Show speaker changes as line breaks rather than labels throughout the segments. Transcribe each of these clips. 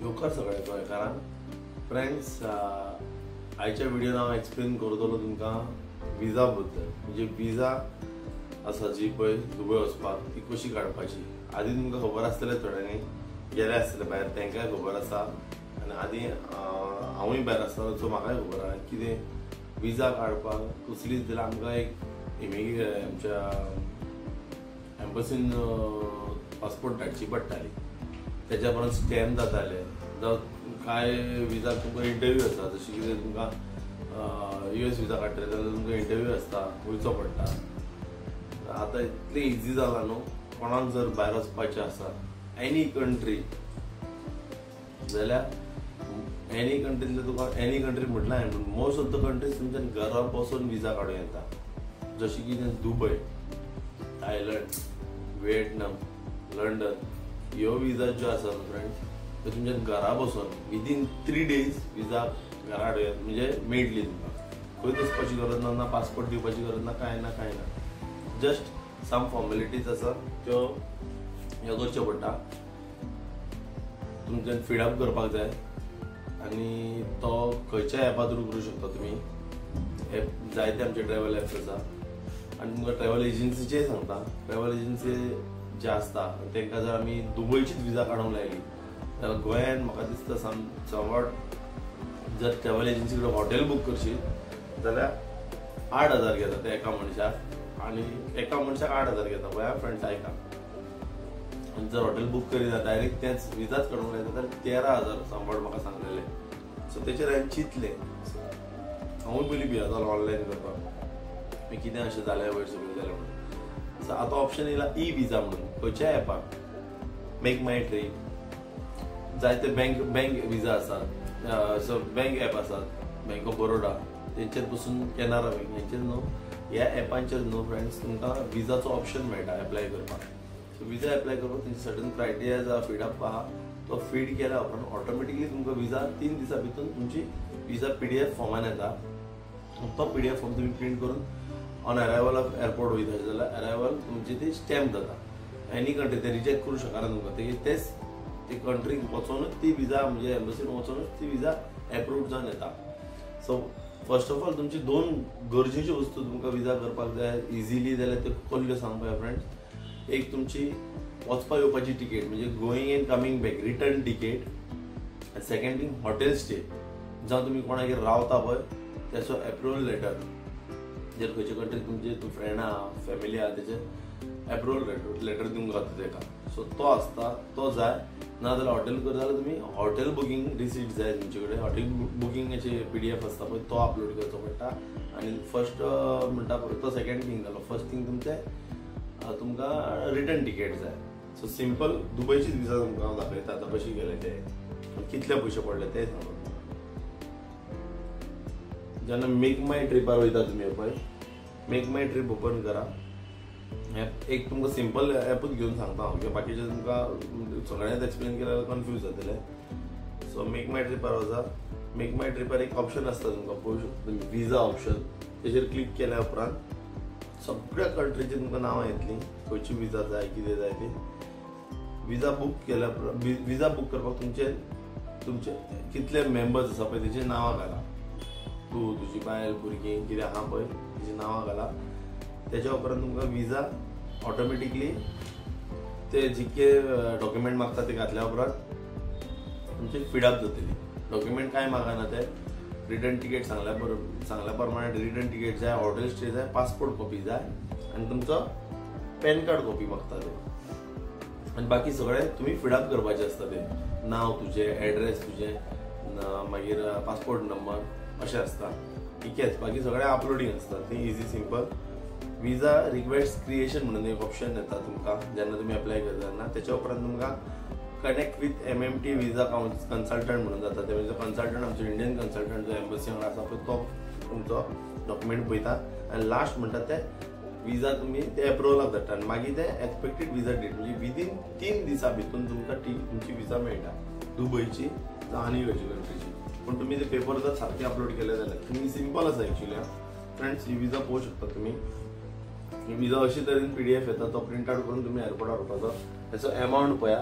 येवकार सगळ्या गोंयकारांक फ्रेंड्स, आयच्या व्हिडिओन हांव एक्सप्लेन करतलो तुमकां विजा बद्दल. म्हणजे विजा आसा जी पळय दुबय वचपाक ती कशी काडपाची. आदी तुमकां खबर आसतलें, थोड्यांनी गेले आसतले भायर, तांकांय खबर आसा. आनी आदी हांवूय भायर आसतालो सो म्हाकाय खबर आहा कितें विजा काडपाक कसलीच जाल्यार आमकां एक आमच्या एम्बसीन पासपोर्ट धाडची पडटाली. त्याच्या परस स्टॅम्प जाताले जावं कांय विजा तुमकां इंटरव्यू आसा. जशी कितें तुमकां US विजा काडटले जाल्यार तुमकां इंटरव्यू आसता, वयचो पडटा. आतां इतलें इजी जालां न्हू, कोणाक जर भायर वचपाचें आसा एनी कंट्री जाल्यार एनी कंट्रींतले तुका एनी कंट्री म्हटल्यार हांवें मोस्ट ऑफ द कंट्रीज तुमच्यान घरा बसून विजा काडूं येता. जशी की दुबय, थायलंड, व्हिएतनाम, लंडन ह्यो विजा ज्यो आसा फ्रेंड्स त्यो तुमच्यान घरा बसून विदीन 3 days विजा घरा हाडूं म्हणजे मेळटली तुमकां. खंय वचपाची गरज ना, पासपोर्ट दिवपाची गरज ना, कांय ना. जस्ट सम फॉर्मेलिटीज आसा त्यो हे करच्यो पडटा. तुमच्यान फिडअप करपाक जाय आनी तो खंयच्या एपा थ्रू करूं शकता तुमी. एप जायते आमचे ट्रॅव्हल एप्स आसा आनी तुमकां ट्रॅव्हल एजन्सीचेय सांगता. ट्रॅव्हल एजन्सी जे आसता तांकां जर आमी दुबयचीच विजा काडूंक लायली जाल्यार गोंयान म्हाका दिसता समवट जर ट्रॅव्हल एजन्सी कडेन हॉटेल बूक करशीत जाल्यार 8,000 घेता ते एका मनशाक. आनी एका मनशाक 8,000 घेता गोंया फ्रेंड्स आयका. आनी जर हॉटेल बूक करीत डायरेक्ट तेच विजाच काडूंक लायता जाल्यार 13,000 समवट म्हाका सांगलेले. सो तेचेर हांवें चिंतलें. हांवूय पयलीं भियेतालो ऑनलायन करपाक, कितें अशें जालें वयर सगळें जालें म्हणून. सो आतां ऑप्शन येयला ई विजा म्हणून. खंयच्या एपार मेक माय ट्रीप, जायते बँक विजा आसात. सो बँक एप आसात, बँक ऑफ बरोडा तेंचेर पसून कॅनरा बँक हेंचेर न्हू, ह्या एपांचेर न्हू फ्रेंड्स तुमकां विजाचो ऑप्शन मेळटा एप्लाय करपाक. सो विजा एप्लाय करपाक तेंचे सर्टन क्रायटेरिया फिडअप आहा, तो फीड केल्या उपरांत ऑटोमॅटिकली तुमकां विजा 3 दिसां भितर तुमची विजा PDF फॉर्मान येता. तो PDF फॉर्म तुमी प्रिंट करून ऑन अरायवल ऑफ एअरपोर्ट वयता जाल्यार अरायवल तुमची ती स्टॅम्प जाता. एनी कंट्री ते रिजेक्ट करूं शकना तुमकां. तेच ती कंट्रीक वचूनच ती विजा म्हणजे एम्बसीन वचूनच ती विजा एप्रूव्ड जावन येता. सो फर्स्ट ऑफ ऑल तुमची 2 गरजेच्यो वस्तू तुमकां विजा करपाक जाय इजिली जाल्यार त्यो कसल्यो सांग पळय फ्रेंड्स. एक तुमची वचपा येवपाची तिकेट म्हणजे going end coming back return ticket. Second thing hotel stay, जावं तुमी कोणागेर रावता पळय त्याचो एप्रुवल लेटर. जर खंयचे कंट्रीक तुमचे फ्रेंड आहा, फॅमिली आहा, तेचे एप्रुवल लेटर दिवंक जाता तेका. सो तो आसता, तो जाय. ना जाल्यार हॉटेल करता जाल्यार तुमी हॉटेल बुकींग रिसीट जाय तुमचे कडेन. हॉटेल बुकींगाचे PDF आसता पळय तो अपलोड करचो पडटा. आनी फर्स्ट म्हणटा पळय तो सेकंड थिंग जालो. फर्स्ट थिंग तुमकां रिटर्न तिकेट जाय. सो सिंपल दुबयचीच विजा तुमकां हांव दाखयता आतां कशी गेले ते, कितले पयशे पडले ते सांगता. जेन्ना मेक माय ट्रिपार वयता तुमी पळय, मेक माय ट्रीप ओपन करा. एक तुमकां सिंपल एपूच घेवन सांगता हांव, कित्याक बाकीचे तुमकां सगळ्यांत एक्सप्लेन केल्यार कन्फ्यूज जातले. सो मेक माय ट्रिपार वचा. मेक माय ट्रिपार एक ऑप्शन आसता तुमकां पळोवंक शकता तुमी, विजा ऑप्शन. तेचेर क्लिक केल्या उपरांत सगळ्या कंट्रीची तुमकां नांवां येतलीं, खंयची विजा जाय कितें जाय ती. विजा बूक केल्या उपरांत विजा बूक करपाक तुमचे कितले मेंबर्स आसा पळय तेची नांवां घाला. तूं, तुजी बायल, भुरगीं कितें आहा पळय तेची नांवां घाला. तेच्या उपरांत तुमकां विजा ऑटोमॅटिकली ते जितके डॉक्युमेंट मागता ते घातल्या उपरांत तुमची फिडअप जातली. डॉक्युमेंट कांय मागना ते, रिटर्न तिकेट सांगल्या प्रमाणे रिटर्न तिकेट जाय, हॉटेल स्टे जाय, पासपोर्ट कॉपी जाय आनी तुमचो पॅन कार्ड कॉपी मागता ते. आनी बाकी सगळें तुमी फिडअप करपाचें आसता ते. नांव तुजें, एड्रेस तुजें, मागीर पासपोर्ट नंबर अशें आसता. इतकेंच, बाकी सगळें अपलोडींग आसता. ती इजी सिंपल. विजा रिक्वेस्ट क्रिएशन म्हणून एक ऑप्शन येता तुमकां जेन्ना तुमी एप्लाय करता तेन्ना. तेच्या उपरांत तुमकां connect with MMT visa consultant म्हणून जाता. ते म्हणजे कन्सल्टंट आमचो इंडियन कन्सल्टंट जो एम्बसी वांगडा आसा पळय तो तुमचो डॉक्युमेंट पळयता आनी लास्ट म्हणटा ते विजा तुमी ते एप्रुवलाक धाडटा. आनी मागीर ते एक्सपेक्टेड विजा डेट म्हणजे विदीन 3 दिसां भितर तुमकां तुमची विजा मेळटा दुबयची जावं आनी खंयची कंट्रीची. पूण तुमी ते पेपर जर सारके अपलोड केले जाल्यार तुमी सिंपल आसा एक्चुअली फ्रेंड्स. ही विजा पळोवंक शकता तुमी. ही विजा अशी तरेन PDF येता, तो प्रिंट आउट करून तुमी एअरपोर्टार वचपाचो. तेचो एमावंट पळया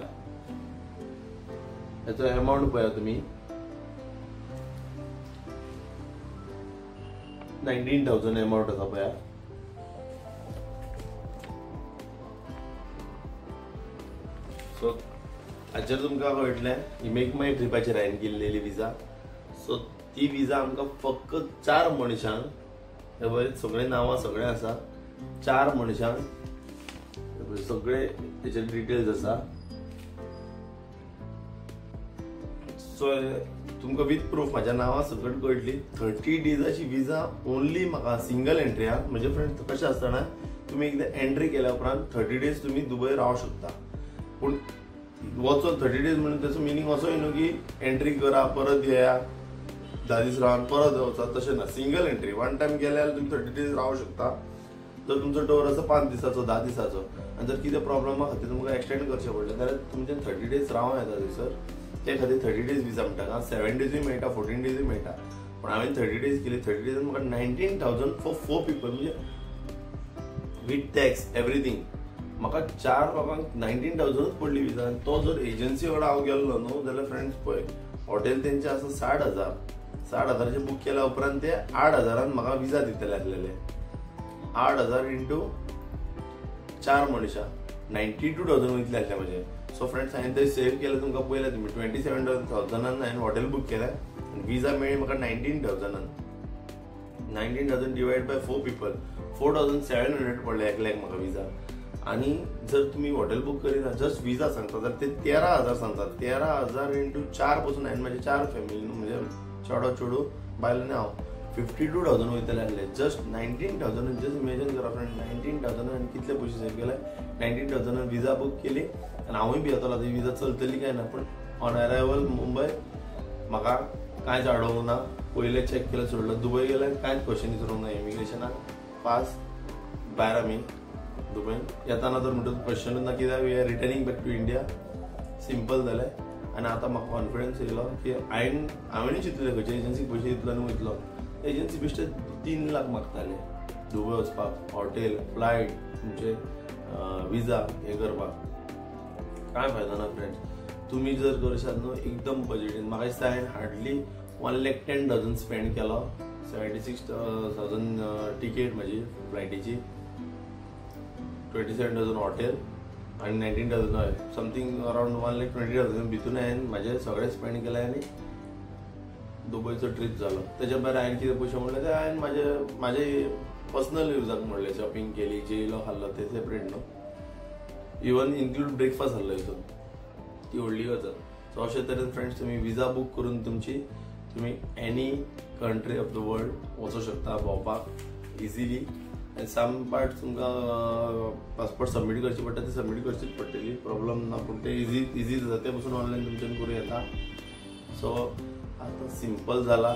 याचो अमाउंट पळया तुम्ही 19,000 अमाउंट आसा पळया. सो हाचेर तुमकां कळटलें ही मेक माय ट्रिपाचेर हांवें केल्लेली विजा. सो ती विजा आमकां फक्त 4 मनशांक, हे पळय सगळे नांवां सगळे आसा, 4 मनशांक सगळे तेचे डिटेल्स आसा. सो तुमकां विथ प्रूफ म्हाज्या नांवां सकट कळटली. 30 डेजाची विजा ओनली म्हाका सिंगल एंट्री आहा. म्हणजे फ्रेंड कशें आसतना तुम्ही एकदा एंट्री केल्या उपरांत 30 डेज तुम्ही दुबय रावू शकता. पूण वचून 30 डेज म्हणून त्याचो मिनींग असोय न्हू की एंट्री करा परत येया 10 दीस रावन परत वचा, तशें ना. सिंगल एंट्री वन टाइम गेल्यार तुम्ही 30 डेज रावू शकता. जर तुमचो टूर आसा 5 दिसाचो 10 दिसाचो आनी जर कितें प्रॉब्लमा खातीर तुमकां एक्सटेंड करचें पडलें जाल्यार तुमचे 30 डेज रावूं येता थंयसर. ते खातीर 30 डेज विजा म्हणटा. 7 डेजूय मेळटा, 14 डेजूय मेळटा. पण हांवें 30 डेज केली. 30 डेजान म्हाका 19,000 फॉर 4 पीपल, म्हणजे विथ टॅक्स एवरीथींग म्हाका 4 लोकांक 19,000च पडली विजा. तो जर एजन्सी वांगडा हांव गेल्लो न्हू जाल्यार फ्रेंड्स पळय हॉटेल तेंचे आसा 60,000. 60,000चे बूक केल्या उपरांत ते 8,000 म्हाका विजा दितले आसलेले. 8,000 इंटू 4 मनशां 92,000 वयतले आसले म्हजे. सो फ्रेंड्स हांवें थंय सेव केलें. तुमकां पळयलें तुमी 27,000 हांवें हॉटेल बूक केलें. विजा मेळ्ळी म्हाका 19,000. 19,000 डिवायड बाय 4 पीपल 4,700 पडले एकल्याक म्हाका विजा. आनी जर तुमी हॉटेल बूक करिना जस्ट विजा सांगता जाल्यार ते 13,000 सांगतात. 13,000 इंटू 4 पासून हांवें म्हाजे 4 फॅमिली म्हणजे चेडो चेडू बायल आनी हांव 52,000 वयतले आसले. जस्ट 19,000 जस्ट इमेजीन करा फ्रेंड. 19,000 आनी कितले पयशे सेव केले. 19,000 विजा बूक केली आनी हांवूय बी येतलो ती विजा चलतली काय ना. पण ऑन अरायवल मुंबय म्हाका कांयच आडवूंक ना. पयले चॅक केलें सोडलो. दुबय गेल्यार कांयच क्वेश्चन विचारूंक ना. इमिग्रेशनाक पास भायर आमी दुबय येताना तर म्हणटा क्वेश्चनूच ना कित्याक we are returning back to India. Simple जालें. आनी आतां म्हाका कॉन्फिडन्स येयलो की हांवेंय चिंतलें खंयच्या एजन्सीक पयशे दितलो आनी वयतलो. एजन्सी बेश्टे 3 लाख मागताले दुबय वचपाक, हॉटेल, फ्लायट, तुमचे विजा हे करपाक. काय फायदो ना फ्रेंड्स. तुमी जर करशात न्हू एकदम बजेटीन. म्हाका दिसता हांवें हार्डली 1,10,000 स्पेंड केलो. 76,000 टिकेट म्हाजी फ्लायटीची, 27,000 हॉटेल आनी 19,000 हय समथींग अरावंड 1,20,000 भितून हांवें म्हाजे सगळे स्पेंड केले आनी दुबयचो ट्रीप जालो. तेच्या भायर हांवें कितें पयशे म्हणले ते हांवें म्हाजे पर्सनल युजाक म्हणले. शॉपिंग केली, जेयलो खाल्लो ते सेपरेट न्हू. इवन इन्क्लूड ब्रेकफास्ट आसलो हितून. ती व्हडली गजाल. सो अशे तरेन फ्रेंड्स तुमी विजा बूक करून तुमी any country of the world वचूं शकता भोंवपाक इजिली. आनी सम पार्ट तुमकां पासपोर्ट सबमीट करची पडटा ती सबमीट करचीच पडटली. प्रॉब्लम ना. पूण ते इजी जाता ते पसून ऑनलायन तुमच्यान करूं येता. सो आतां सिंपल जाला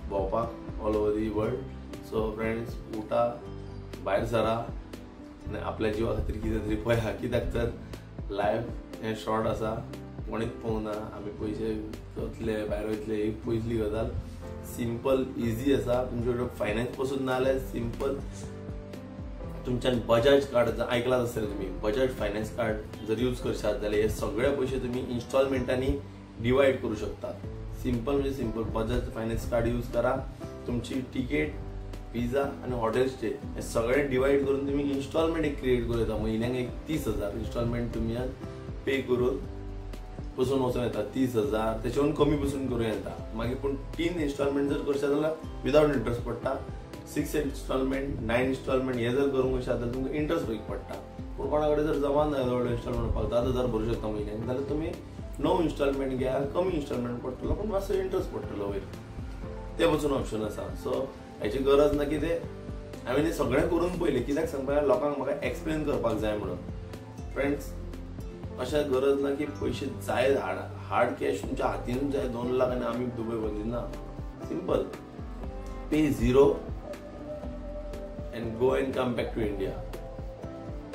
भोंवपाक all over the world. So friends उठा, भायर सरा आनी आपल्या जिवा खातीर कितें तरी पळया. कित्याक तर लायफ हें शॉर्ट आसा. कोणीच पळोवंक ना. आमी पयशे वतले भायर वयतले ही पयली गजाल. सिंपल इजी आसा. तुमचे कडेन फायनान्स पासून ना जाल्यार सिंपल तुमच्यान बजाज कार्ड आयकलाच आसतलें तुमी. बजाज फायनान्स कार्ड जर यूज करशात जाल्यार हे सगळे पयशे तुमी इन्स्टॉलमेंटांनी डिवायड करूं शकतात. सिंपल म्हणजे simple Bajaj finance card use करा. तुमची तिकेट, विजा आनी हॉटेल स्टे हे सगळे डिवायड करून तुमी इन्स्टॉलमेंट एक क्रिएट करूं येता. म्हयन्याक एक 30,000 इन्स्टॉलमेंट तुमी पे करून पसून वचून येता. 30,000 तेच्यावरून कमी पसून करूं येता. मागीर पूण 3 इन्स्टॉलमेंट जर करशात जाल्यार विदाउट इंट्रस्ट पडटा. 6 इन्स्टॉलमेंट 9 इन्स्टॉलमेंट हे जर करूंक वयशात जाल्यार तुमकां इंट्रस्ट पयक पडटा. पूण कोणा कडेन जर जमान ना व्हडलो इन्स्टॉलमेंट 10,000 भरूं शकता म्हयन्याक जाल्यार तुमी 9 इन्स्टॉलमेंट घ्या. कमी इन्स्टॉलमेंट पडटलो पूण मातसो इंट्रस्ट पडटलो वयर. ते पसून ऑप्शन आसा. सो हेची गरज ना की ते हांवें हे सगळें करून पयलें. कित्याक सांगपाक लोकांक म्हाका एक्सप्लेन करपाक जाय म्हणून. फ्रेंड्स अशें गरज ना की पयशे जाय हार्ड कॅश तुमच्या हातीन जाय 2 लाख आनी आमी दुबय वचून ना. Simple pay 0 and go and come back to India.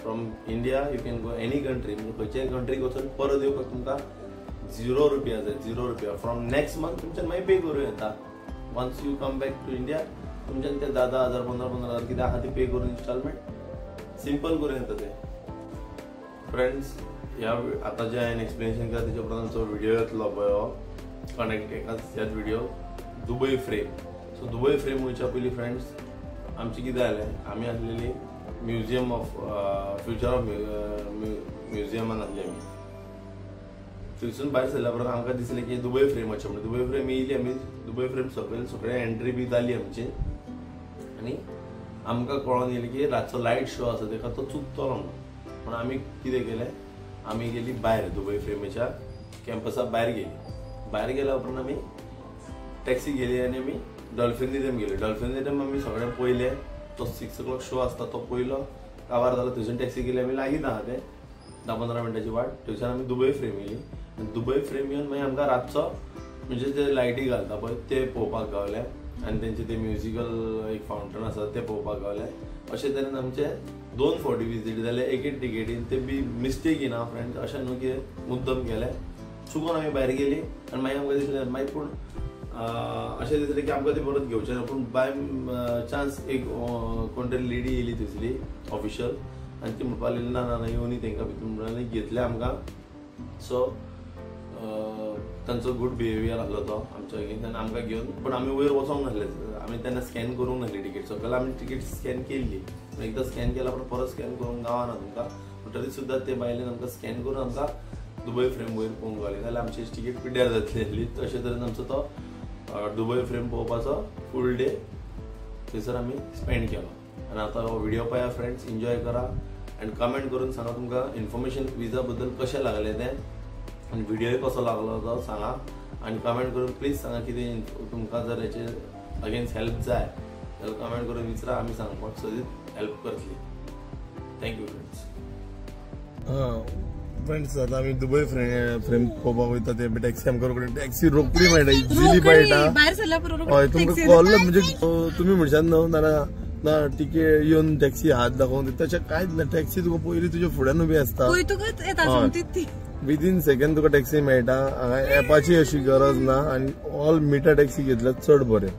From India you can go any country. म्हणजे खंयच्याय कंट्रीक वचून परत येवपाक तुमकां 0 रुपया जाय. 0 रुपया फ्रॉम नेक्स्ट मंथ तुमच्यान मागीर पे करूं येता. Once you come back to India तुमच्यान ते 10,000 15,000 कितें आहा ती पे करून इन्स्टॉलमेंट सिंपल करूं येता ते. फ्रेंड्स ह्या आता जे हांवें एक्सप्लेनेशन केला तेच्या उपरांत आमचो व्हिडिओ येतलो पळय हो कनेक्ट ह्याच video Dubai frame. So Dubai frame वयच्या पयलीं फ्रेंड्स आमचें कितें जालें, आमी आसलेली म्युजियम ऑफ फ्युचर ऑफ म्युजियमान आसली आमी. थंयसून भायर सरल्या उपरांत आमकां दिसलें की दुबय फ्रेम वचचें म्हणून. दुबय फ्रेम येयली आमी, दुबय फ्रेम सकयल सगळें एंट्री बी जाली आमची आनी आमकां कळोन येयलें की रातचो लायट शो आसा तेका तो चुकतलो म्हणून. म्हणून आमी कितें केलें, आमी गेली भायर दुबय फ्रेमीच्या कॅम्पसा भायर गेली. भायर गेल्या उपरांत आमी टॅक्सी गेली आनी आमी डॉल्फिनेरियम गेली. डॉल्फिनेरियम आमी सगळें पयलें. तो 6 o'clock शो आसता तो पयलो काबार जालो. थंयसून टॅक्सी गेली आमी, लागीं आहा तें 10-15 मिनटाची वाट. थंयच्यान आमी दुबय फ्रेम येयली आनी दुबय फ्रेम येवन मागीर आमकां रातचो म्हणजे ते लायटी घालता पळय ते पळोवपाक गावले आनी तेंचे ते म्युजिकल एक फावंटन आसा ते पळोवपाक गावले. अशे तरेन आमचे 2 फावटी विजीट जाले एकेच टिकेटीन. ते बी मिस्टेकी ना फ्रेंड्स, अशें न्हू की मुद्दम केलें. चुकून आमी भायर गेली आनी मागीर आमकां दिसलें मागीर पूण अशें दिसलें की आमकां ती परत घेवचें ना. पूण बाय चान्स एक कोण तरी लेडी येयली थंयसली ऑफिशियल आनी ती म्हणपाक लागली ना ना येवनी तेंकां भितर म्हणून घेतलें आमकां. सो तांचो गूड बिहेवियर आसलो तो आमच्या अगेन्स्ट आनी आमकां घेवन. पूण आमी वयर वचोंक नासले, आमी तेन्ना स्कॅन करूंक नासली टिकेट. सकयल आमी टिकेट स्कॅन केल्ली, एकदां स्कॅन केल्या उपरांत परत स्कॅन करूंक गावना तुमकां. पूण तरी सुद्दां ते बायलेन आमकां स्कॅन करून आमकां दुबय फ्रेम वयर पळोवंक गावली. जाल्यार आमची टिकेट पिड्ड्यार जातली आसली. तशे तरेन आमचो तो दुबय फ्रेम पळोवपाचो फूल डे थंयसर आमी स्पेंड केलो. आनी आतां हो व्हिडिओ पळया फ्रेंड्स, एन्जॉय करा आनी कमेंट करून सांगा तुमकां इन्फॉर्मेशन विजा बद्दल कशें लागलें तें आनी व्हिडिओय कसो लागलो तो सांगा. आनी कमेंट करून प्लीज सांगा कितें तुमकां जर हेचे अगेन्स्ट हेल्प जाय जाल्यार कमेंट करून विचारा, आमी सांगपाक सदीत हेल्प करतली. Thank you friends. फ्रेंड्स आतां आमी दुबय फ्रेम पळोवपाक वयता. ते टॅक्सी आमकां रोखडी टॅक्सी रोखडी मेळटा, इजिली मेळटा. हय तुमकां कळ्ळो म्हणजे तुमी म्हणशात न्हू ना टिकेट येवन टॅक्सी हात दाखोवन तशें कांयच ना. टॅक्सी तुका पयलीं तुज्या फुड्यान उबी आसता, विदीन सेकंड तुका टॅक्सी मेळटा. हांगा एपाची अशी गरज ना आनी ऑल मिटर टॅक्सी घेतल्यार चड बरें.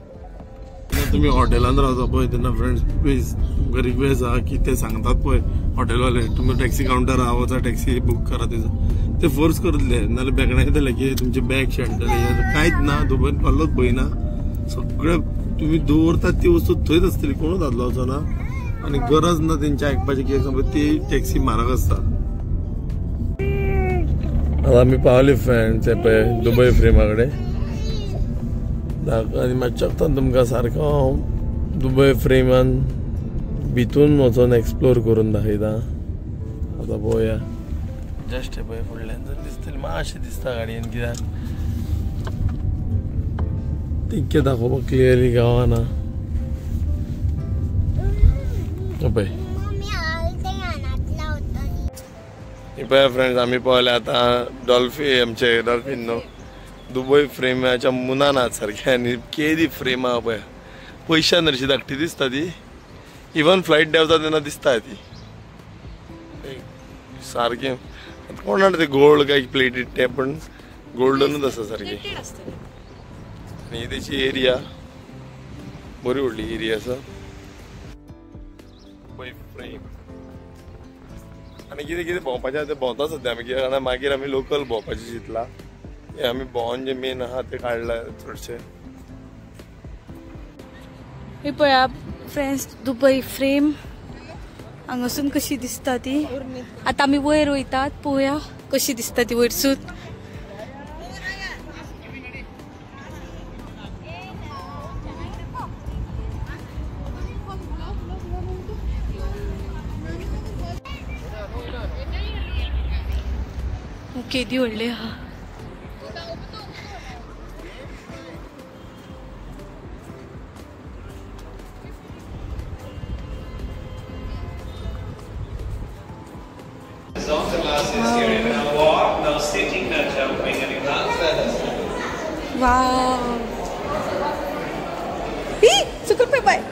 तुम्ही हॉटेलांत रावता पळय तेन्ना फ्रेंड्स प्लीज तुमकां रिक्वेस्ट आहा की ते सांगतात पळय हॉटेलवाले तुमी टॅक्सी काउंटर आहा वचा टॅक्सी बूक करा. तेजो ते फोर्स करतले नाल्यार बेगणे येतले की तुमचे बॅग शेणटले. कांयच ना, दुबयन पडलोच पळयना. सगळे तुमी दवरतात ती वस्तू थंयच आसतली, कोणूच आदलो वचो ना आनी गरज ना तेंचे आयकपाची की समज ती टॅक्सी म्हारग आसता. आतां आमी पावले फ्रेंड्स हे पळय दुबय फ्रेमा कडेन आनी मातशें तुमकां सारको दुबय फ्रेमान भितून वचून एक्सप्लोर करून दाखयता. आतां पळोवया जस्ट हे पळय फुडल्यान जर दिसतली मातशें दिसता गाडयेन कित्याक तितकें दाखोवपाक क्लियरली गावना. पळय पळय फ्रेंड्स आमी पळयलें आतां डॉल्फिन आमचे डॉल्फिन न्हू दुबय फ्रेमाच्या मुनान आहात सारखे आनी केदी फ्रेम आहा पळय पयशान हरशी धाकटी दिसता ती. इवन फ्लायट देंवता तेन्ना दिसता ती सारकें. कोण जाणा ते गोल्ड काय प्लेटेड ते पण गोल्डनूच आसा सारकी. आनी तेची एरिया बरी व्हडली एरिया आसा दुबय फ्रेम. आनी कितें कितें भोंवपाचें तें भोंवता सद्या आमी कित्याक जाणां मागीर आमी लोकल भोंवपाचें चिंतलां. आमी भोंवन जे मेन आहा ते काडला चडशे.
हे पळया फ्रेंड्स दुबय फ्रेम हांगासून कशी दिसता ती. आतां आमी वयर वयतात, पळोवया कशी दिसता ती वयरसून. केदी व्हडली आहा. Wow. Cukup baik.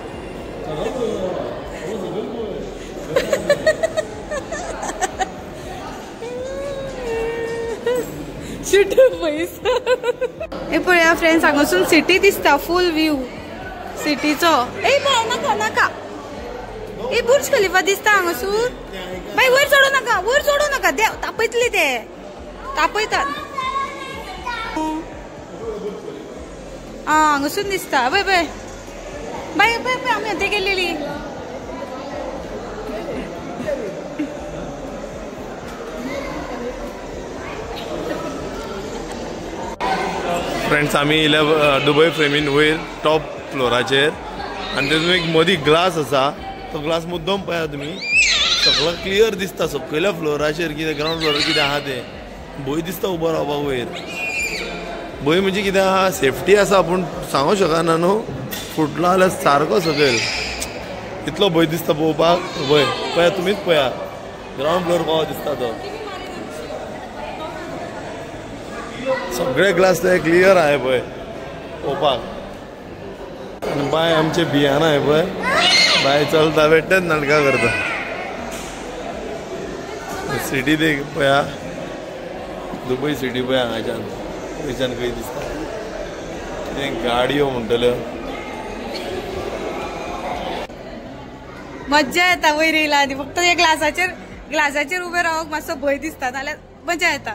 Shoot boys. हे पळया फ्रेंड्स हांगासून सिटी दिसता फुल व्यू सिटीचो. ए नाका नाका. ए बुर्ज खलिफा दिसता हांगासून. बाई वर चढू नका दे तापयतले ते तापयतात हांगासून दिसता bye bye bye bye bye आम्ही आता गेलेली
फ्रेंड्स आम्ही दुबय फ्रेमीन वयर टॉप फ्लोराचेर आणि तेतून एक मदीं ग्लास आसा तो ग्लास मुद्दम पळया तुमी सगळं क्लियर दिसता सकयल्या फ्लोराचेर कितें ग्राउंड फ्लोर कितें आहा तें भंय दिसता उबो रावपाक वयर भंय म्हणजे कितें आहा सेफ्टी आसा पूण सांगूंक शकना न्हू फुटलो जाल्यार सारको सकयल इतलो भंय दिसता पळोवपाक भंय पळया तुमीच पळया ग्राउंड फ्लोर कहो दिसता तो सगळे ग्लास ते क्लियर आहे पळय पळोवपाक आनी बाय आमचे भियान आहे पळय बाय चलता बेट्टेच नाटकां करता सिटी ते पळया दुबय सिटी पळय हांगाच्यान थंयच्यान खंय दिसता कितें गाडयो म्हणटल्यो
मज्जा येता वयर येयला आनी फक्त हे ग्लासाचेर उबे रावूंक मातसो भंय दिसता नाल्यार मजा येता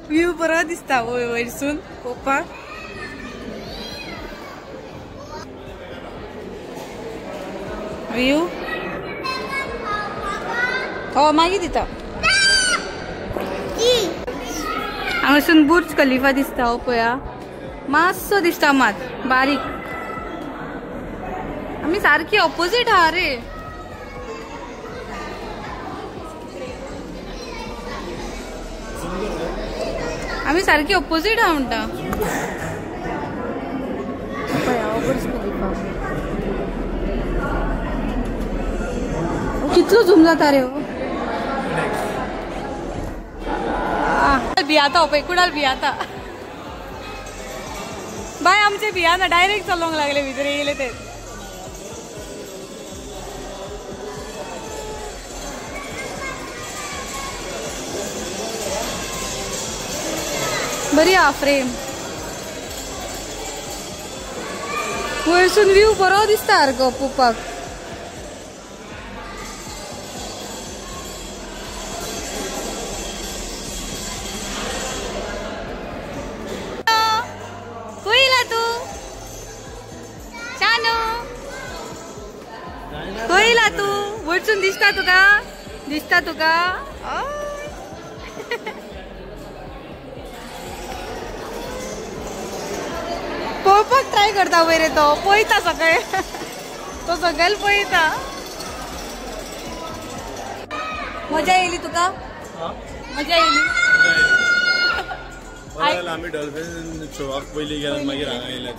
व्यू बरो दिसता वयरसून पळोवपाक व्यू हो मागीर दिता हांगासून बुर्ज खलिफा दिसता हो पळया मातसो दिसता मात बारीक आमी सारकी ऑपोजीट आहा रे आम्ही सारखी ऑपोजिट आहा म्हणटा कितलो झूम जाता रे हो भियाता पळय कुणाल भियाता बाय आमचे भियाना डायरेक्ट चलोंक लागले भितर येयले ते बरी हा फ्रेम वयरसून व्यू बरो दिसता सारको पळोवपाक खंय तू शानू खंय तू वयरसून दिसता तुका पळोवपाक ट्राय करता वयर तो पळयता सगळे तो सगळ्याला पळयता मजा येयली तुका मजा येयली
आम्ही डॉल्फिन शोवाक पयलीं गेल्यात मागीर हांगा येयले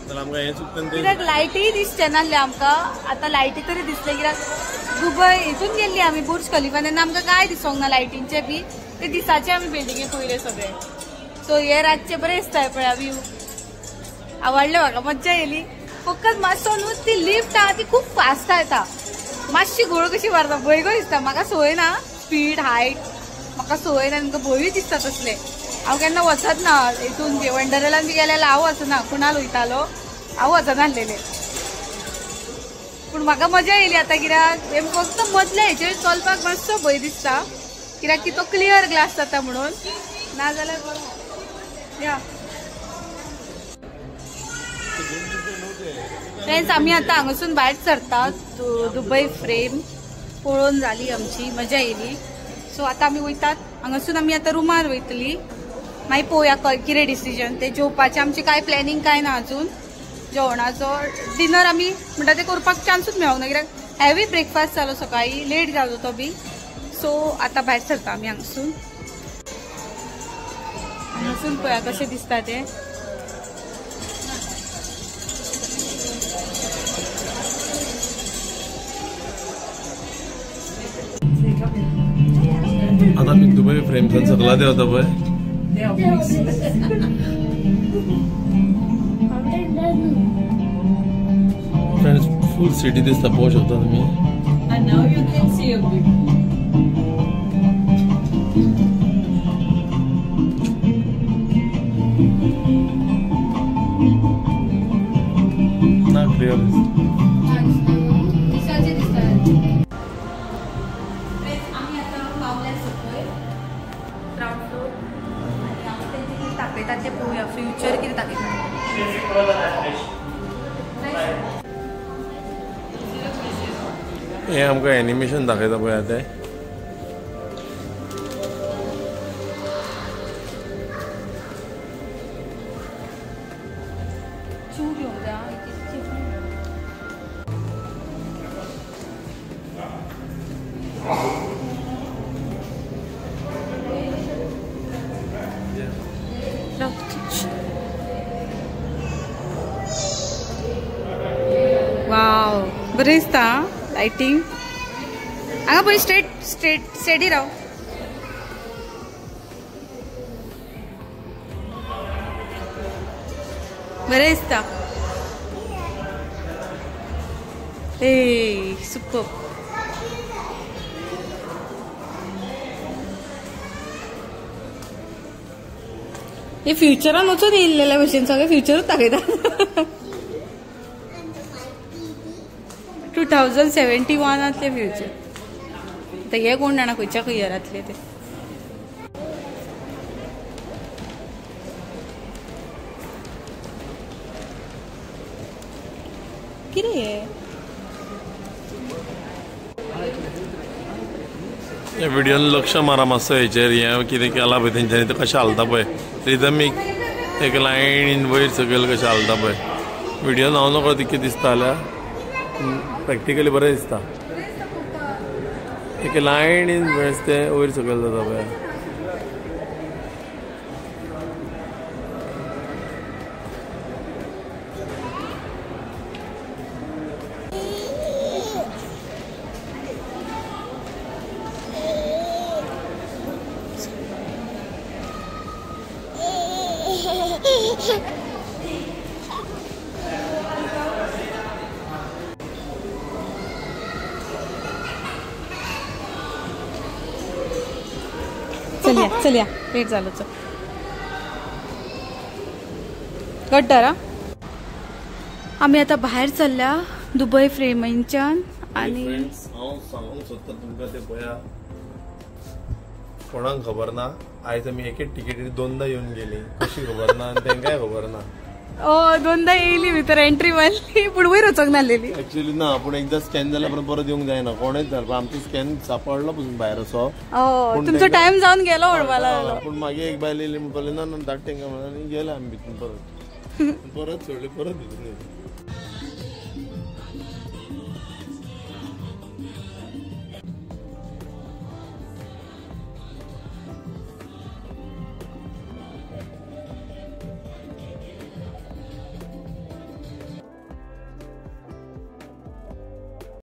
तर आमकां हें चुकता
कित्याक लायटी दिसचे नासले आमकां आतां लायटी तरी दिसले कित्याक दुबय हितून गेल्ली आमी बुर्ज खलिफा तेन्ना आमकां काय दिसोंक ना लायटींचे बी ते दिसाचे आमी बिल्डिंगे पळयले सगळे सो हे रातचे बरें दिसता पळय व्यू आवडले म्हाका मज्जा येयली फकत मातसो न्हू ती लिफ्ट आहा ती खूब फास्ट येता मातशी घोळ कशी मारता भंय गो दिसता म्हाका संवय ना स्पीड हायट म्हाका संवय ना तांकां भंयूय दिसता तसले हांव केन्ना वचत ना हितून वंडरलँडान बी गेल्यार हांव वचना कुणाल वयतालो हांव वचना आसलेले पूण म्हाका मजा येयली आतां कित्याक हे फक्त मदल्या हेचेर चलपाक मातसो भंय दिसता कित्याक की तो क्लियर ग्लास जाता म्हणून नाजाल्यार बरो या फ्रेंड्स आम्ही आता हांगासून भायर सरतात दुबय फ्रेम पळोवन जाली आमची मजा येयली सो आता आमी वयतात हांगासून आमी आता रुमार वयतली मागीर पळोवया कितें डिसिजन ते जेवपाचें आमची काय प्लॅनिंग काय ना अजून जेवणाचो डिनर आमी म्हणटा ते करपाक चान्सूच मेळोंक ना कित्याक हेवी ब्रेकफास्ट जालो सकाळी लेट जालो तो बी सो आता भायर सरता आमी हांगासून पळया कशें दिसता ते
आता मी दुबय फ्रेमच्यान सकला देवता पळय फ्रेंड्स फुल सिटी दिसता पळोवंक शकता तुमी ना क्लियर
ते पळोवया फ्युचर कितें दाखयता.
हे आमकां एनिमेशन दाखयता पळय ते
वाव बरें दिसता लायटिंग. हांगा पळय स्टेडी राव. बरें दिसता. ए सुपर. हे फ्युचरान वचून येयल्लेल्या भशेन सगळें फ्युचरूच दाखयता. 2071 फ्युचर. आता हे कोण जाणा खंयच्या इयरांतले ते. कितें हे
व्हिडिओन लक्ष मारा मातसो हेचेर हें कितें केलां पळय तेंच्यांनी तें कशें हालता पळय रिदमीक एक लायन वयर सकयल कशें हालता पळय. व्हिडिओन हांव नकळो कितें दिसता जाल्यार प्रॅक्टिकली बरें दिसता. एक लायनीन तें वयर सकयल जाता पळय.
चलया लेट झालं. चल गड्डरा आम्ही आता बाहेर चलल्या दुबई फ्रेमांच्यान. आणि
हांव सांगूंक सोदता तुमकां ते पळया कोणाक खबर ना. आयज आमी एकेच टिकेटीर 2दा येवन गेली कशी खबर ना आनी तेंकाय खबर ना.
2दा येयली भितर एंट्री मारली पूण वयर वचोंक नासलेली.
एक्चुअली ना पूण एकदा स्कॅन जाल्या परत येवंक जायना. कोणेच जाल्यार आमचो स्कॅन सापडलो पसून भायर असो.
तुमचो टाइम जावन गेलो म्हणपा लागलो.
पूण मागीर एक बायल येयली म्हणपाक ना धाड तेंकां म्हणून गेले आमी भितून परत सोडले परत भितून.